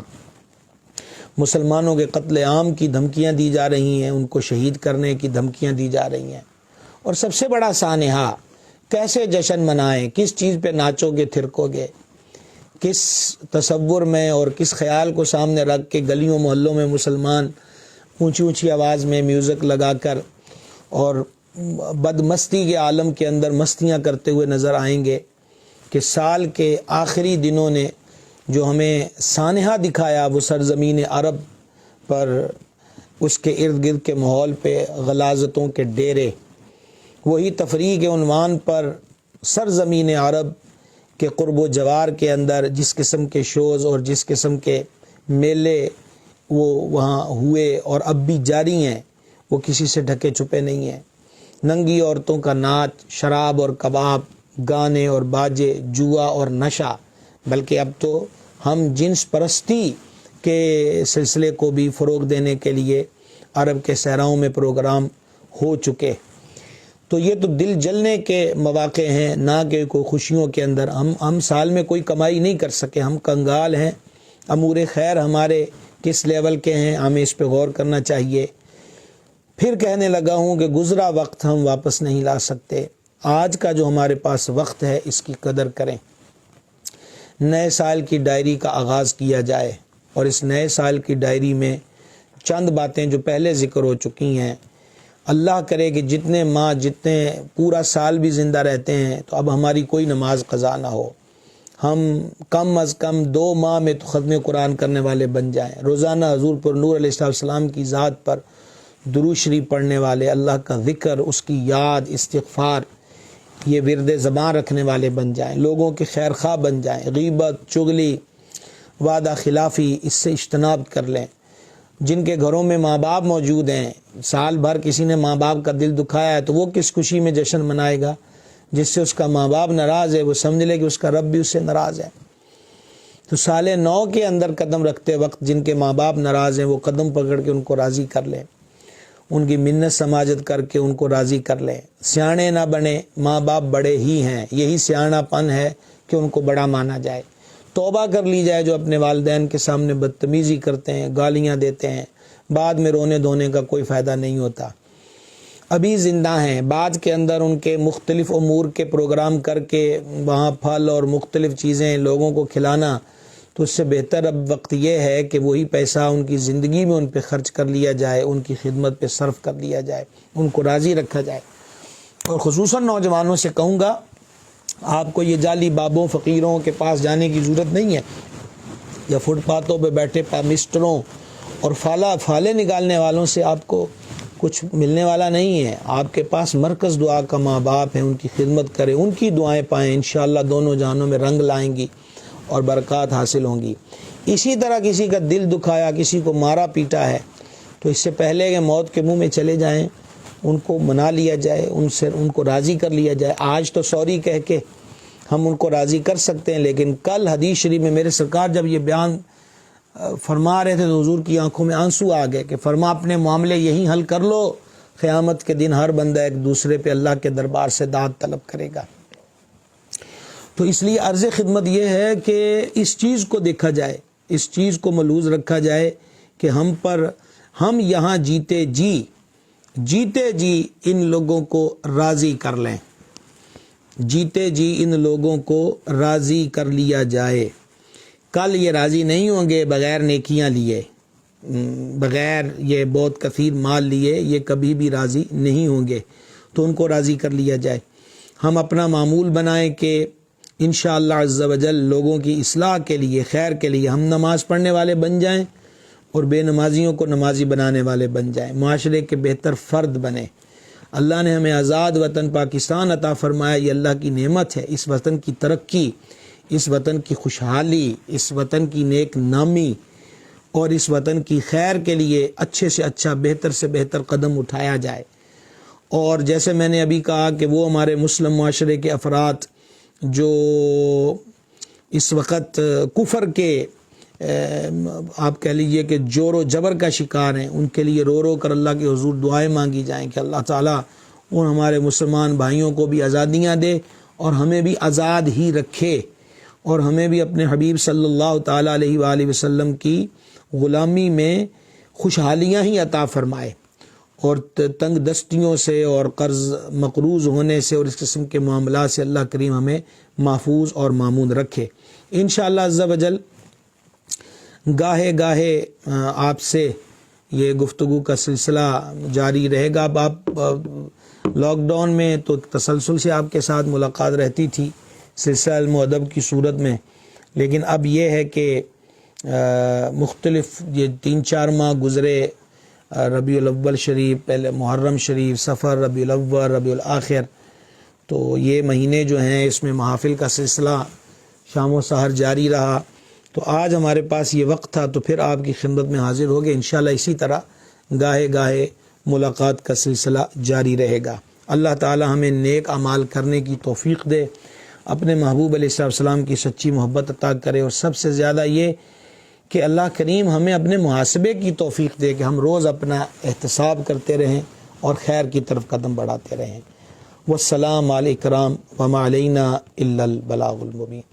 A: مسلمانوں کے قتل عام کی دھمکیاں دی جا رہی ہیں، ان کو شہید کرنے کی دھمکیاں دی جا رہی ہیں۔ اور سب سے بڑا سانحہ، کیسے جشن منائیں، کس چیز پہ ناچو گے تھرکو گے، کس تصور میں اور کس خیال کو سامنے رکھ کے گلیوں محلوں میں مسلمان اونچی اونچی آواز میں میوزک لگا کر اور بدمستی کے عالم کے اندر مستیاں کرتے ہوئے نظر آئیں گے کہ سال کے آخری دنوں نے جو ہمیں سانحہ دکھایا وہ سرزمین عرب پر، اس کے ارد گرد کے ماحول پہ غلاظتوں کے ڈیرے، وہی تفریح کے عنوان پر سرزمین عرب کے قرب و جوار کے اندر جس قسم کے شوز اور جس قسم کے میلے وہ وہاں ہوئے اور اب بھی جاری ہیں، وہ کسی سے ڈھکے چھپے نہیں ہیں۔ ننگی عورتوں کا ناچ، شراب اور کباب، گانے اور باجے، جوا اور نشہ، بلکہ اب تو ہم جنس پرستی کے سلسلے کو بھی فروغ دینے کے لیے عرب کے صحراؤں میں پروگرام ہو چکے۔ تو یہ تو دل جلنے کے مواقع ہیں، نہ کہ کوئی خوشیوں کے اندر۔ ہم سال میں کوئی کمائی نہیں کر سکے، ہم کنگال ہیں۔ امور خیر ہمارے کس لیول کے ہیں، ہمیں اس پہ غور کرنا چاہیے۔ پھر کہنے لگا ہوں کہ گزرا وقت ہم واپس نہیں لا سکتے۔ آج کا جو ہمارے پاس وقت ہے اس کی قدر کریں۔ نئے سال کی ڈائری کا آغاز کیا جائے، اور اس نئے سال کی ڈائری میں چند باتیں جو پہلے ذکر ہو چکی ہیں، اللہ کرے کہ جتنے ماہ جتنے پورا سال بھی زندہ رہتے ہیں تو اب ہماری کوئی نماز قضا نہ ہو، ہم کم از کم 2 ماہ میں تو ختم قرآن کرنے والے بن جائیں، روزانہ حضور پر نور علیہ السلام کی ذات پر درود شریف پڑھنے والے، اللہ کا ذکر، اس کی یاد، استغفار، یہ ورد زبان رکھنے والے بن جائیں، لوگوں کے خیر خواہ بن جائیں، غیبت، چغلی، وعدہ خلافی اس سے اجتناب کر لیں۔ جن کے گھروں میں ماں باپ موجود ہیں، سال بھر کسی نے ماں باپ کا دل دکھایا ہے تو وہ کس خوشی میں جشن منائے گا؟ جس سے اس کا ماں باپ ناراض ہے وہ سمجھ لے کہ اس کا رب بھی اس سے ناراض ہے۔ تو سال 9 کے اندر قدم رکھتے وقت جن کے ماں باپ ناراض ہیں وہ قدم پکڑ کے ان کو راضی کر لیں، ان کی منت سماجت کر کے ان کو راضی کر لیں۔ سیانے نہ بنے، ماں باپ بڑے ہی ہیں، یہی سیانا پن ہے کہ ان کو بڑا مانا جائے۔ توبہ کر لی جائے جو اپنے والدین کے سامنے بدتمیزی کرتے ہیں، گالیاں دیتے ہیں، بعد میں رونے دھونے کا کوئی فائدہ نہیں ہوتا۔ ابھی زندہ ہیں، بعد کے اندر ان کے مختلف امور کے پروگرام کر کے وہاں پھل اور مختلف چیزیں لوگوں کو کھلانا، تو اس سے بہتر اب وقت یہ ہے کہ وہی پیسہ ان کی زندگی میں ان پہ خرچ کر لیا جائے، ان کی خدمت پہ صرف کر لیا جائے، ان کو راضی رکھا جائے۔ اور خصوصاً نوجوانوں سے کہوں گا، آپ کو یہ جعلی بابوں فقیروں کے پاس جانے کی ضرورت نہیں ہے، یا فٹ پاتھوں پہ بیٹھے پامسٹروں اور فالے نکالنے والوں سے آپ کو کچھ ملنے والا نہیں ہے۔ آپ کے پاس مرکز دعا کا ماں باپ ہیں، ان کی خدمت کریں، ان کی دعائیں پائیں، انشاءاللہ دونوں جہانوں میں رنگ لائیں گی اور برکات حاصل ہوں گی۔ اسی طرح کسی کا دل دکھایا، کسی کو مارا پیٹا ہے تو اس سے پہلے کہ موت کے منہ میں چلے جائیں ان کو منا لیا جائے، ان کو راضی کر لیا جائے۔ آج تو سوری کہہ کے ہم ان کو راضی کر سکتے ہیں، لیکن کل حدیث شریف میں میرے سرکار جب یہ بیان فرما رہے تھے تو حضور کی آنکھوں میں آنسو آ گئے کہ فرما اپنے معاملے یہی حل کر لو، قیامت کے دن ہر بندہ ایک دوسرے پہ اللہ کے دربار سے داد طلب کرے گا۔ تو اس لیے عرض خدمت یہ ہے کہ اس چیز کو دیکھا جائے، اس چیز کو ملحوظ رکھا جائے کہ ہم یہاں جیتے جی ان لوگوں کو راضی کر لیں، جیتے جی ان لوگوں کو راضی کر لیا جائے۔ کل یہ راضی نہیں ہوں گے بغیر نیکیاں لیے، بغیر یہ بہت کثیر مال لیے یہ کبھی بھی راضی نہیں ہوں گے، تو ان کو راضی کر لیا جائے۔ ہم اپنا معمول بنائیں کہ انشاءاللہ عز و جل لوگوں کی اصلاح کے لیے، خیر کے لیے ہم نماز پڑھنے والے بن جائیں اور بے نمازیوں کو نمازی بنانے والے بن جائیں، معاشرے کے بہتر فرد بنیں۔ اللہ نے ہمیں آزاد وطن پاکستان عطا فرمایا، یہ اللہ کی نعمت ہے۔ اس وطن کی ترقی، اس وطن کی خوشحالی، اس وطن کی نیک نامی اور اس وطن کی خیر کے لیے اچھے سے اچھا، بہتر سے بہتر قدم اٹھایا جائے۔ اور جیسے میں نے ابھی کہا کہ وہ ہمارے مسلم معاشرے کے افراد جو اس وقت کفر کے آپ کہہ لیجئے کہ جور و جبر کا شکار ہیں، ان کے لیے رو رو کر اللہ کے حضور دعائیں مانگی جائیں کہ اللہ تعالیٰ ان ہمارے مسلمان بھائیوں کو بھی آزادیاں دے اور ہمیں بھی آزاد ہی رکھے، اور ہمیں بھی اپنے حبیب صلی اللہ تعالیٰ علیہ وآلہ وسلم کی غلامی میں خوشحالیاں ہی عطا فرمائے، اور تنگ دستیوں سے اور قرض مقروض ہونے سے اور اس قسم کے معاملات سے اللہ کریم ہمیں محفوظ اور مامون رکھے۔ انشاءاللہ عز و جل گاہے گاہے آپ سے یہ گفتگو کا سلسلہ جاری رہے گا۔ اب آپ لاک ڈاؤن میں تو تسلسل سے آپ کے ساتھ ملاقات رہتی تھی سلسلہ علم و ادب کی صورت میں، لیکن اب یہ ہے کہ مختلف یہ 3-4 ماہ گزرے، ربیع الاول شریف، پہلے محرم شریف، سفر، ربیع الاول، ربیع الاخر، تو یہ مہینے جو ہیں اس میں محافل کا سلسلہ شام و سحر جاری رہا۔ تو آج ہمارے پاس یہ وقت تھا تو پھر آپ کی خدمت میں حاضر ہو گئے۔ انشاءاللہ اسی طرح گاہے گاہے ملاقات کا سلسلہ جاری رہے گا۔ اللہ تعالی ہمیں نیک اعمال کرنے کی توفیق دے، اپنے محبوب علیہ السلام کی سچی محبت عطا کرے، اور سب سے زیادہ یہ کہ اللہ کریم ہمیں اپنے محاسبے کی توفیق دے کہ ہم روز اپنا احتساب کرتے رہیں اور خیر کی طرف قدم بڑھاتے رہیں۔ والسلام علیکم وما علینا الا البلاغ المبین۔